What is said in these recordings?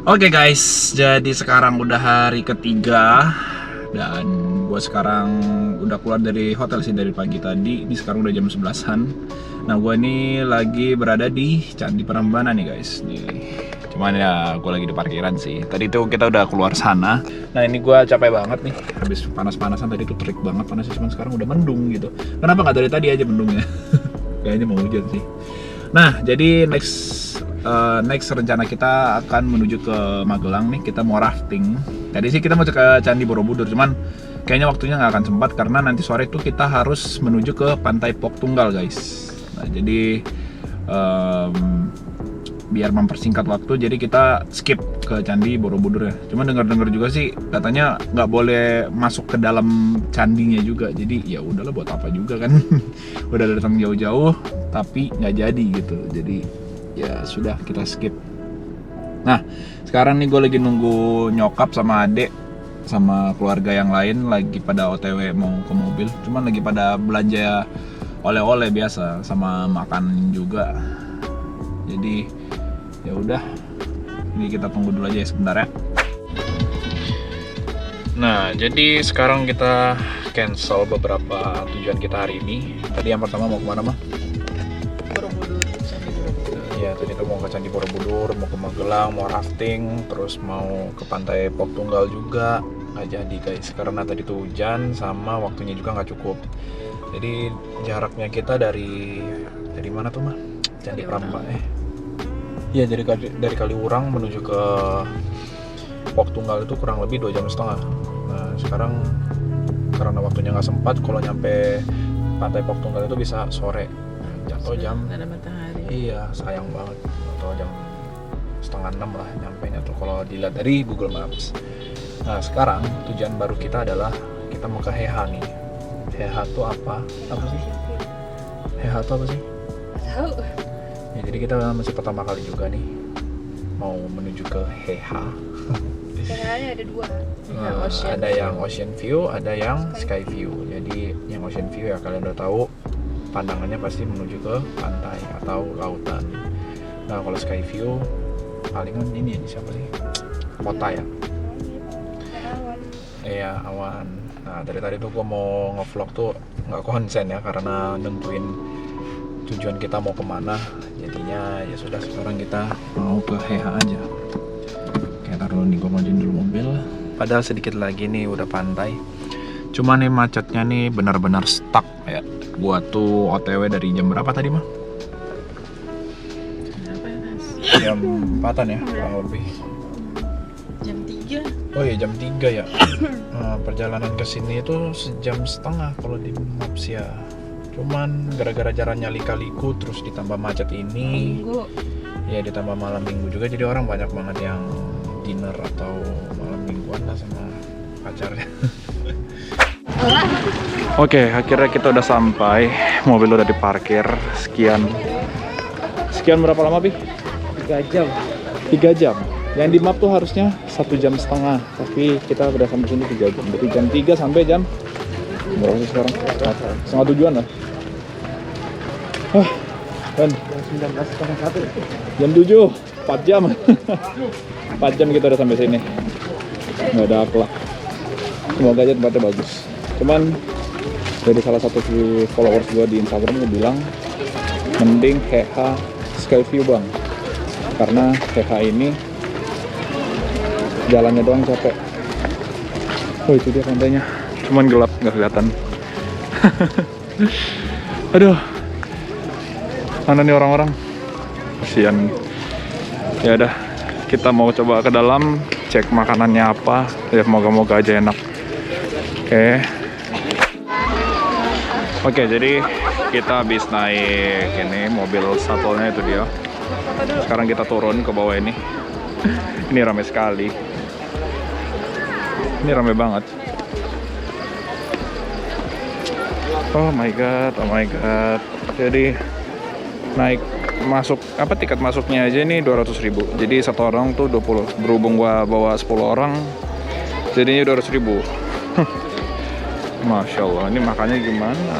Oke guys, jadi sekarang udah hari ketiga dan gue sekarang udah keluar dari hotel sih dari pagi tadi. Ini sekarang udah jam 11-an. Nah, gue ini lagi berada di Candi Prambanan nih guys. Cuman ya gue lagi di parkiran sih. Tadi tuh kita udah keluar sana. Nah, ini gue capek banget nih. Habis panas-panasan tadi tuh terik banget panasnya, cuman sekarang udah mendung gitu. Kenapa nggak dari tadi aja mendungnya? Kayaknya mau hujan sih. Nah, jadi next rencana kita akan menuju ke Magelang nih. Kita mau rafting. Tadi sih kita mau ke Candi Borobudur, cuman kayaknya waktunya nggak akan sempat karena nanti sore itu kita harus menuju ke Pantai Pok Tunggal guys. Nah, jadi biar mempersingkat waktu, jadi kita skip ke Candi Borobudur ya. Cuman dengar-dengar juga sih katanya nggak boleh masuk ke dalam candinya juga. Jadi ya udahlah, buat apa juga kan. Udah datang jauh-jauh tapi nggak jadi gitu. Jadi ya sudah, kita skip. Nah, sekarang nih gue lagi nunggu nyokap sama adek sama keluarga yang lain lagi pada OTW mau ke mobil. Cuman lagi pada belanja oleh-oleh biasa sama makan juga. Jadi ya udah, ini kita tunggu dulu aja ya sebentar ya. Nah, jadi sekarang kita cancel beberapa tujuan kita hari ini. Tadi yang pertama mau kemana mah? Borobudur, Candi Borobudur. Ya, tadi tuh mau ke Candi Borobudur, mau ke Magelang, mau rafting, terus mau ke Pantai Pok Tunggal juga. Nggak jadi guys, karena tadi tuh hujan sama waktunya juga nggak cukup. Jadi jaraknya kita dari mana tuh mah? Candi Prambanan. Iya, dari Kaliurang menuju ke Pok Tunggal itu kurang lebih 2,5 jam. Nah, sekarang karena waktunya nggak sempat, kalau nyampe Pantai Pok Tunggal itu bisa sore. Jatuh jam. Nggak ada matahari. Iya, sayang banget. Atau jam 5:30 lah nyampenya tuh kalau dilihat dari Google Maps. Nah, sekarang tujuan baru kita adalah kita mau ke Heha nih. Heha tuh apa? Apa sih? Heha tuh apa sih? Tahu. Ya, jadi kita masih pertama kali juga nih mau menuju ke Heha. Caranya ada dua. Ada yang Ocean View, ada yang Sky View. Jadi yang Ocean View ya kalian udah tahu, pandangannya pasti menuju ke pantai atau lautan. Nah, kalau Sky View palingan ini siapa sih? Kota ya. Iya, awan. Nah, dari tadi tuh gue mau ngevlog tuh nggak konsen ya karena nentuin tujuan kita mau kemana. Jadinya ya sudah, sekarang kita mau ke Heha aja. Kayak taruh nih, gue majuin dulu mobil. Padahal sedikit lagi nih udah pantai. Cuma nih macetnya nih benar-benar stuck ya. Gua tuh OTW dari jam berapa tadi mah? Berapa ya, Mas? Jam 4-an ya kurang lebih. Jam 3. Oh iya, jam 3 ya. Nah, perjalanan ke sini itu 1,5 jam kalau di Maps ya. Cuman gara-gara jalannya lika-liku terus ditambah macet ini. Minggu. Ya, ditambah malam minggu juga, jadi orang banyak banget yang dinner atau malam mingguan lah sama pacarnya. Oke, akhirnya kita udah sampai. Mobil udah diparkir. Sekian berapa lama, Pi? 3 jam. 3 jam. Yang di map tuh harusnya 1,5 jam, tapi kita udah sampai sini 3 jam. Dari jam 3 sampai jam berapa sih sekarang? 6:30-an lah. Kan Jam 19:30. jam 7, 4 jam. 4 jam kita udah sampai sini. Nggak ada akhlak. Semoga aja tempatnya bagus. Cuman dari salah satu followers gue di Instagram gue bilang mending Heha Skyview bang, karena Heha ini jalannya doang capek. Oh, itu dia pantainya, cuman gelap nggak kelihatan. Aduh, mana nih orang-orang, kasian. Ya udah, kita mau coba ke dalam cek makanannya apa ya, moga-moga aja enak. Oke, jadi kita habis naik ini mobil shuttle-nya itu dia. Sekarang kita turun ke bawah ini. Ini ramai sekali. Ini ramai banget. Oh my god. Jadi naik masuk tiket masuknya aja ini 200.000. Jadi satu orang tuh 20. Berhubung gua bawa 10 orang, jadinya 200.000. Masya Allah, ini makannya gimana?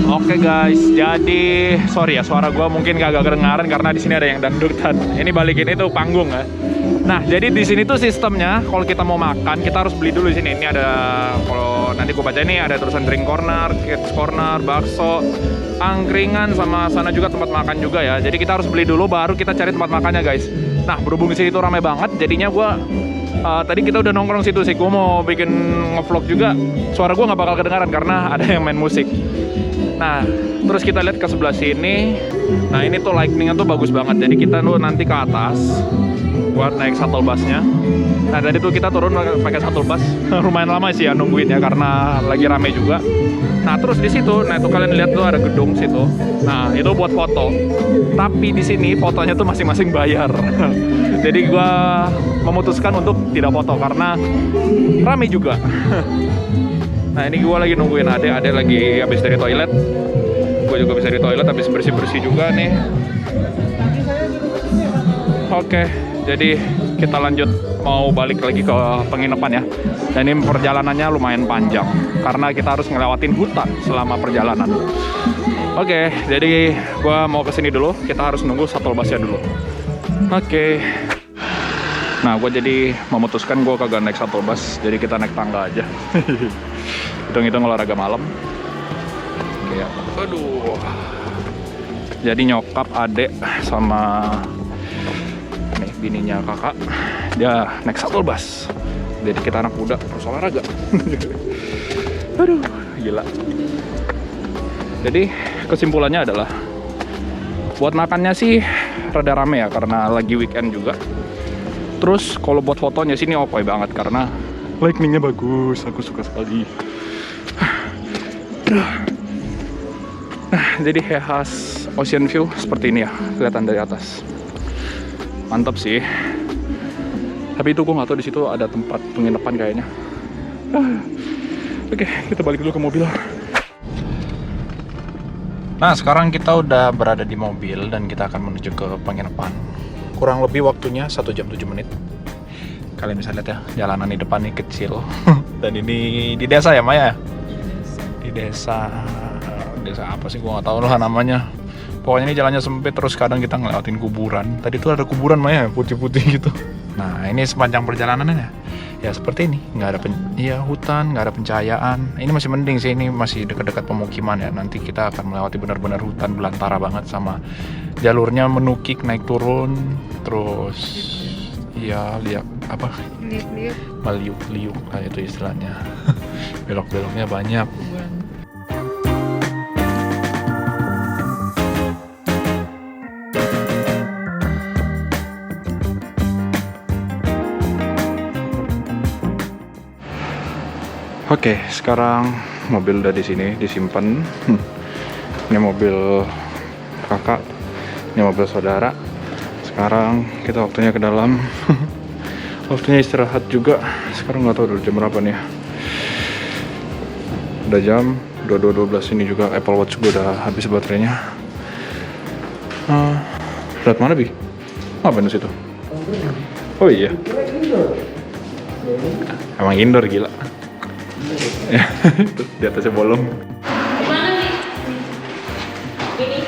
Oke guys, jadi sorry ya suara gue mungkin agak kedengaran karena di sini ada yang dangdutan. Ini balikin itu panggung ya. Nah, jadi di sini tuh sistemnya kalau kita mau makan kita harus beli dulu di sini. Ini ada, kalau nanti gue baca ini ada tulisan drink corner, kids corner, bakso, angkringan, sama sana juga tempat makan juga ya. Jadi kita harus beli dulu baru kita cari tempat makannya guys. Nah, berhubung di sini tuh ramai banget, jadinya gue tadi kita udah nongkrong situ sih. Gue mau bikin ngevlog juga. Suara gue nggak bakal kedengaran karena ada yang main musik. Nah, terus kita lihat ke sebelah sini. Nah, ini tuh lightning-nya tuh bagus banget. Jadi kita tuh nanti ke atas buat naik shuttle busnya. Nah, dari itu kita turun pakai shuttle bus. Lumayan lama sih ya nungguin ya karena lagi rame juga. Nah, terus di situ, nah itu kalian lihat tuh ada gedung situ. Nah, itu buat foto. Tapi di sini fotonya tuh masing-masing bayar. Jadi gua memutuskan untuk tidak foto karena rame juga. Nah, ini gue lagi nungguin Ade lagi habis dari toilet. Gue juga habis dari toilet, habis bersih-bersih juga nih. Oke, jadi kita lanjut mau balik lagi ke penginapan ya. Dan ini perjalanannya lumayan panjang karena kita harus ngelewatin hutan selama perjalanan. Oke, jadi gue mau kesini dulu. Kita harus nunggu shuttle busnya dulu. Oke. Nah, gue jadi memutuskan gue kagak naik shuttle bus, jadi kita naik tangga aja. Hitung-hitung olahraga malam. Oke ya. Aduh. Jadi nyokap, adek, sama nih bininya kakak, dia naik shuttle bus. Jadi kita anak muda terus olahraga. Aduh, gila. Jadi kesimpulannya adalah buat makannya sih rada rame ya karena lagi weekend juga. Terus kalau buat fotonya sini oke banget karena lightning-nya bagus, aku suka sekali. Nah, jadi kayak khas ocean view seperti ini ya, kelihatan dari atas. Mantap sih. Tapi itu gue nggak tahu di situ ada tempat penginapan kayaknya. Oke, kita balik dulu ke mobil. Nah, sekarang kita udah berada di mobil dan kita akan menuju ke penginapan. Kurang lebih waktunya 1 jam 7 menit. Kalian bisa lihat ya, jalanan di depan ini kecil. Dan ini di desa ya, Maya? Di desa apa sih? Gua nggak tahu lah namanya. Pokoknya ini jalannya sempit, terus kadang kita ngelewatin kuburan. Tadi tuh ada kuburan, Maya, putih-putih gitu. Nah, ini sepanjang perjalanannya ya seperti ini. Nggak ada hutan, nggak ada pencahayaan. Ini masih mending sih, ini masih dekat-dekat pemukiman ya. Nanti kita akan melewati benar-benar hutan belantara banget sama jalurnya menukik naik turun, terus ya lihat apa? Liuk-liuk lah itu istilahnya. Belok-beloknya banyak. Oke, sekarang mobil udah di sini disimpan. Ini mobil kakak, ini mobil saudara. Sekarang kita waktunya ke dalam. Waktunya istirahat juga. Sekarang nggak tahu udah jam berapa nih ya. Udah jam 22.12 ini juga Apple Watch gue udah habis baterainya. Berat mana Bi? Apa di situ? Oh iya. Emang indoor gila. Di atasnya bolong. Gimana nih? Ini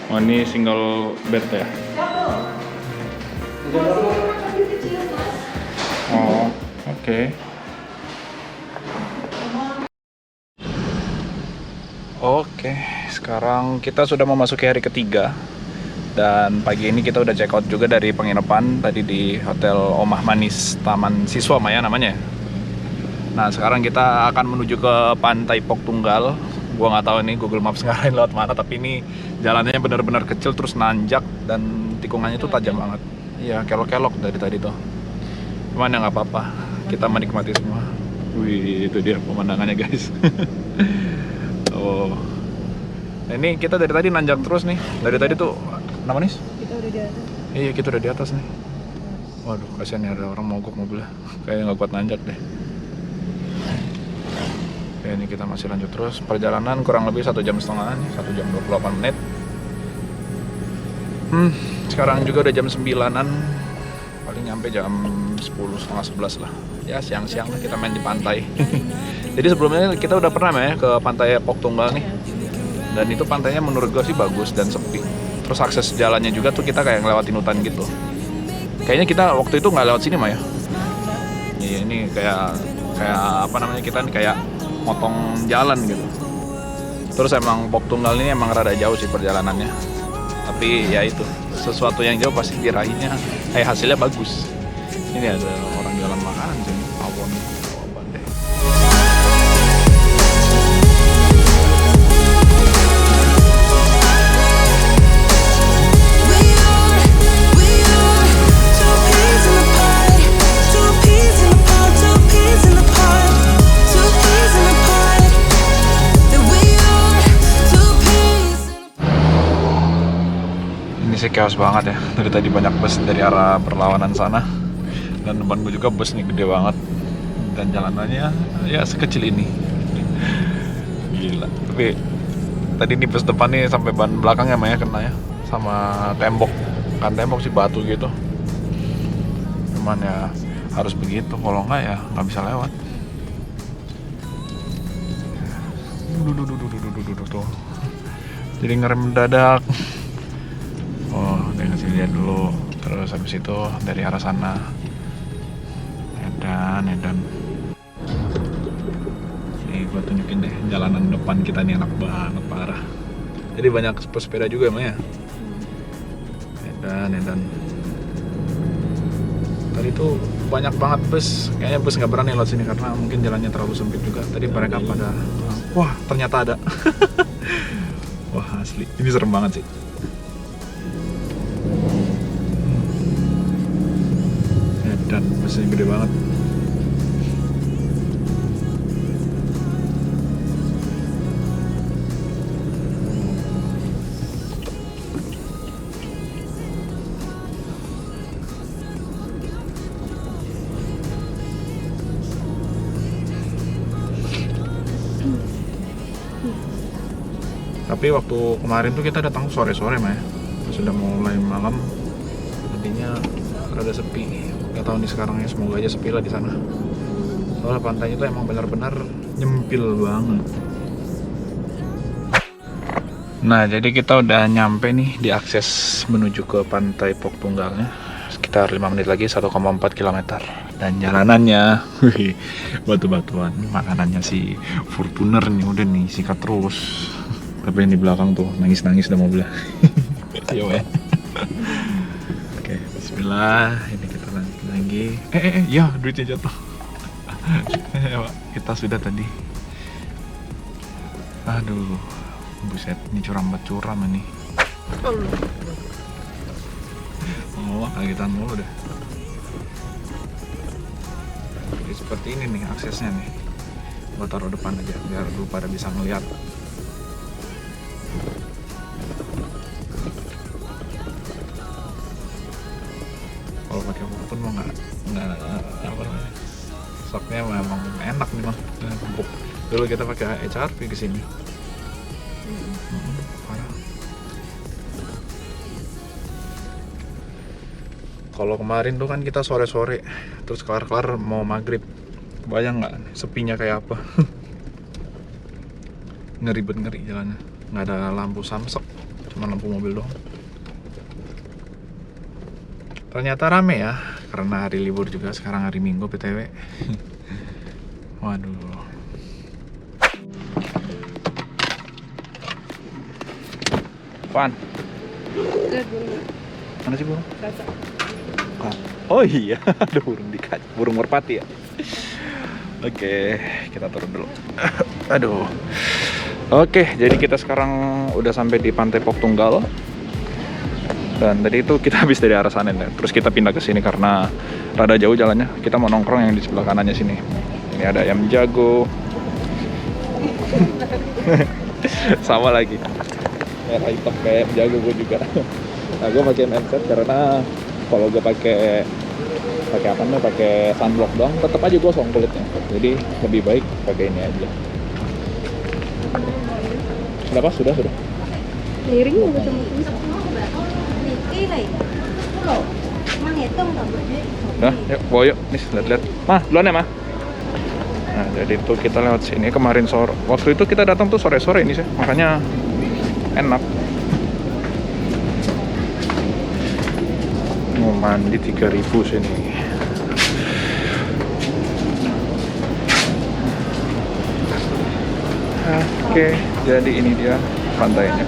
Oh, ini single bed ya? Oh, oke. Oke, sekarang kita sudah memasuki hari ketiga. Dan pagi ini kita udah check out juga dari penginapan tadi di Hotel Omah Manis Taman Siswa Maya namanya. Nah, sekarang kita akan menuju ke Pantai Pok Tunggal. Gua nggak tahu ini Google Maps ngarahin lewat mana, tapi ini jalannya benar-benar kecil terus nanjak dan tikungannya itu tajam banget. Iya, kelok-kelok dari tadi tuh. Cuman ya nggak apa-apa, kita menikmati semua. Wih, itu dia pemandangannya guys. Oh, nah, ini kita dari tadi nanjak terus nih. Dari tadi tuh, kenapa nih? Kita udah di atas. Iya, kita udah di atas nih. Waduh, kasihan ya ada orang mogok mobilnya. Kayaknya nggak kuat nanjak deh. Oke, ini kita masih lanjut terus. Perjalanan kurang lebih 1,5 jam nih, 1 jam 28 menit. Sekarang juga udah jam 9-an paling nyampe jam 10, setengah 11 lah. Ya siang-siang kita main di pantai. Jadi sebelumnya kita udah pernah ya ke pantai Pok Tunggal nih. Dan itu pantainya menurut gue sih bagus dan sepi. Terus akses jalannya juga tuh kita kayak ngelewatin hutan gitu. Kayaknya kita waktu itu nggak lewat sini mah ya. Iya, ini kayak apa namanya, kita nih kayak motong jalan gitu. Terus emang Pok Tunggal ini emang rada jauh sih perjalanannya. Tapi ya itu, sesuatu yang jauh pasti diraihnya hasilnya bagus. Ini ada orang jualan makanan sih, awon deh. Ini sih chaos banget ya, dari tadi banyak bus dari arah berlawanan sana. Dan depan gue juga bus nih gede banget. Dan jalanannya ya sekecil ini. Gila. Tapi tadi nih bus depan nih sampai ban belakangnya Maya kena ya. Sama tembok. Kan tembok sih batu gitu. Cuman ya harus begitu, kalau enggak ya nggak bisa lewat. Tuh. Jadi ngerem mendadak. Oh, dia kasih lihat dulu. Terus habis itu dari arah sana. Edan. Nih gua tunjukin deh jalanan depan kita nih, enak banget parah. Jadi banyak sepeda juga emang ya. Edan. Tadi tuh banyak banget bus. Kayaknya bus nggak berani lewat sini karena mungkin jalannya terlalu sempit juga. Tadi mereka pada, wah ternyata ada. Wah asli, ini serem banget sih. Dan busnya gede banget. Tapi waktu kemarin tuh kita datang sore-sore Mah ya. Sudah mulai malam, nantinya rada sepi. Gak tahu nih sekarang ya, semoga aja sepi lah di sana. Soalnya pantainya tuh emang benar-benar nyempil banget. Nah, jadi kita udah nyampe nih di akses menuju ke pantai Pok Tunggalnya. Sekitar 5 menit lagi, 1,4 km. Dan jalanannya, batu-batuan. Makanannya si Fortuner nih, udah nih sikat terus. Tapi yang di belakang tuh nangis-nangis udah mobilnya. Ayo ya. Oke, bismillah. Ini kita lanjut lagi. Ya duitnya jatuh. Kita sudah tadi. Aduh, buset, ini curam ini. Oh, kagetan mulu deh. Jadi seperti ini nih aksesnya nih. Gua taruh depan aja biar lu pada bisa ngeliat. Kalau pakai pun mau nggak apa namanya, stoknya memang enak nih mah, empuk. Dulu kita pakai HRV ke sini. Parah. Kalau kemarin tuh kan kita sore-sore, terus kelar-kelar mau maghrib. Bayang nggak sepinya kayak apa? Ngeri jalannya. Nggak ada lampu samsek, cuma lampu mobil doang. Ternyata rame ya, karena hari libur juga, sekarang hari Minggu BTW. Waduh. Apaan? Mana sih burung? Kaca. Oh iya, ada burung di kaca, burung merpati ya. Oke, kita turun dulu. Aduh. Oke, jadi kita sekarang udah sampai di Pantai Pok Tunggal. Dan tadi itu kita habis dari arah sana, terus kita pindah ke sini karena rada jauh jalannya. Kita mau nongkrong yang di sebelah kanannya sini. Ini ada ayam jago. Sama lagi. Merah hitam kayak ayam jago gue juga. Nah, gue pakai headset karena kalau gue pakai apa namanya, pakai sunblock doang, tetap aja gosong kulitnya. Jadi lebih baik pakai ini aja. Berapa? Sudah. Miring udah sama Ini Nah, yuk, bawa yuk. Nih, lihat-lihat. Mah, duluan ya, Mah. Nah, jadi itu kita lewat sini kemarin sore. Waktu itu kita datang tuh sore-sore ini sih, makanya enak. Mau mandi 3.000 sini. Oke, jadi ini dia pantainya.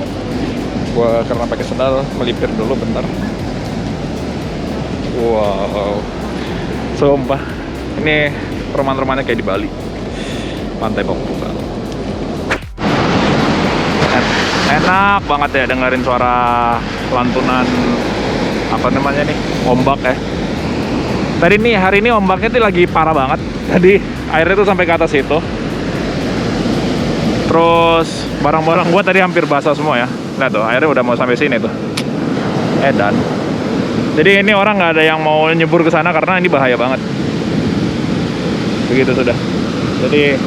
Gua karena pakai sandal melipir dulu bentar. Wow, sumpah ini rumah-rumahnya kayak di Bali, Pantai Portugal. Enak banget ya dengerin suara lantunan apa namanya nih, ombak ya. Hari ini ombaknya tuh lagi parah banget. Tadi airnya tuh sampai ke atas itu. Terus barang-barang gua tadi hampir basah semua ya. Lihat tuh, airnya udah mau sampai sini tuh. Edan. Jadi ini orang nggak ada yang mau nyebur ke sana karena ini bahaya banget. Begitu sudah. Jadi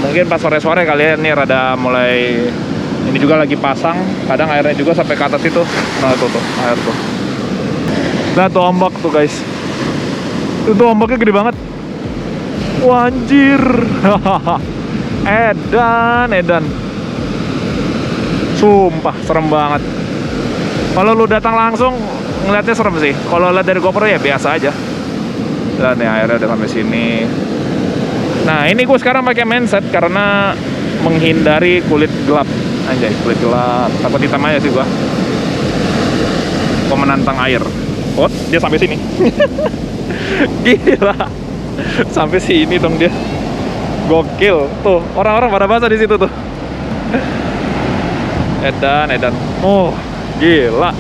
mungkin pas sore-sore kalian nih rada mulai, ini juga lagi pasang. Kadang airnya juga sampai ke atas itu. Nah tuh air tuh. Nah tuh ombak tuh guys. Itu ombaknya gede banget. Wah, anjir. Edan. Sumpah serem banget. Kalau lu datang langsung ngeliatnya serem sih. Kalau lihat dari GoPro ya biasa aja. Dan nih airnya udah sampai sini. Nah ini gue sekarang pakai mindset karena menghindari kulit gelap. Anjay, kulit gelap. Takut hitam aja sih gue. Gue menantang air. Oh, dia sampai sini. Gila. Sampai sini dong dia. Gokil. Tuh, orang-orang pada basah di situ tuh. Edan. Oh, gila.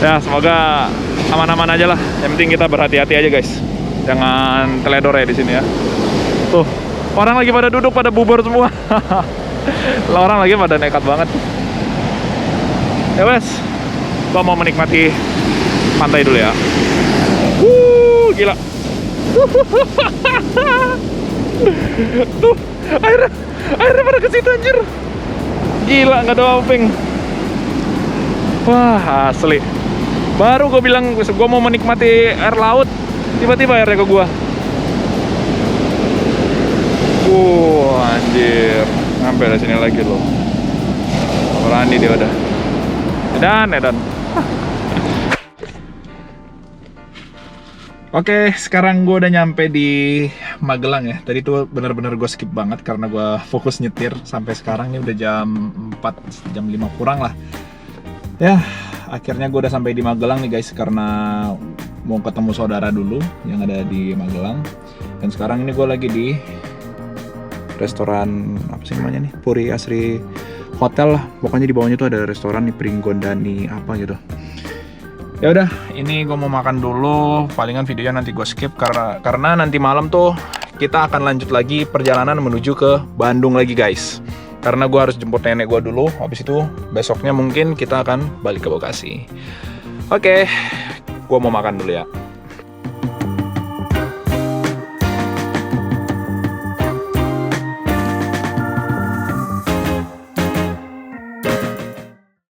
Ya, semoga aman-aman aja lah. Yang penting kita berhati-hati aja, guys. Jangan teledor ya di sini ya. Tuh, orang lagi pada duduk, pada bubar semua. Orang lagi pada nekat banget. Ya wes, gua mau menikmati pantai dulu ya. Gila. Tuh, airnya pada ke situ anjir. Gila, nggak ada openg. Wah, asli. Baru gue bilang gue mau menikmati air laut, tiba-tiba airnya ke gua. Anjir. Sampai dari sini lagi loh. Berani dia udah. Edan. Oke, sekarang gue udah nyampe di Magelang ya. Tadi tuh bener-bener gue skip banget karena gue fokus nyetir. Sampai sekarang ini udah jam 4, jam 5 kurang lah. Ya, akhirnya gue udah sampai di Magelang nih guys. Karena mau ketemu saudara dulu yang ada di Magelang. Dan sekarang ini gue lagi di restoran, apa sih namanya nih? Puri Asri Hotel lah. Pokoknya di bawahnya tuh ada restoran nih, Pringgondani apa gitu. Ya udah, ini gue mau makan dulu. Palingan videonya nanti gue skip karena nanti malam tuh kita akan lanjut lagi perjalanan menuju ke Bandung lagi guys. Karena gue harus jemput nenek gue dulu. Habis itu besoknya mungkin kita akan balik ke Bekasi. Oke, gue mau makan dulu ya.